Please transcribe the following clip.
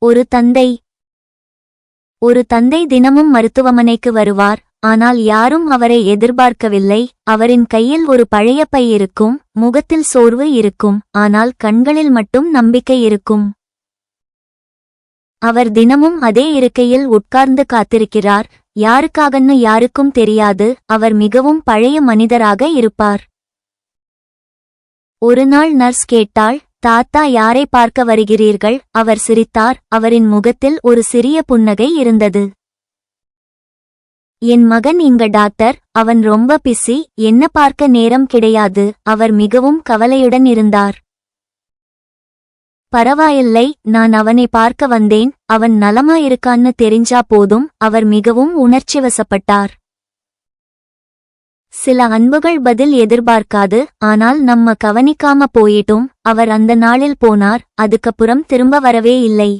ஒரு தந்தை தினமும் மருத்துவமனைக்கு வருவார். ஆனால் யாரும் அவரை எதிர்பார்க்கவில்லை. அவரின் கையில் ஒரு பழைய பை இருக்கும், முகத்தில் சோர்வு இருக்கும், ஆனால் கண்களில் மட்டும் நம்பிக்கை இருக்கும். அவர் தினமும் அதே இருக்கையில் உட்கார்ந்து காத்திருக்கிறார். யாருக்காகன்னு யாருக்கும் தெரியாது. அவர் மிகவும் பழைய மனிதராக இருப்பார். ஒருநாள் நர்ஸ் கேட்டாள், தாத்தா, யாரை பார்க்க வருகிறீர்கள்? அவர் சிரித்தார். அவரின் முகத்தில் ஒரு சிறிய புன்னகை இருந்தது. என் மகன் இங்க டாக்டர். அவன் ரொம்ப பிஸி. என்ன பார்க்க நேரம் கிடையாது. அவர் மிகவும் கவலையுடன் இருந்தார். பரவாயில்லை, நான் அவனை பார்க்க வந்தேன். அவன் நலமா இருக்கான்னு தெரிஞ்சா போதும். அவர் மிகவும் உணர்ச்சிவசப்பட்டார். சில அன்புகள் பதில் எதிர்பார்க்காது. ஆனால் நம்ம கவனிக்காம போயிட்டோம். அவர் அந்த நாளில் போனார். அதுக்கப்புறம் திரும்ப வரவே இல்லை.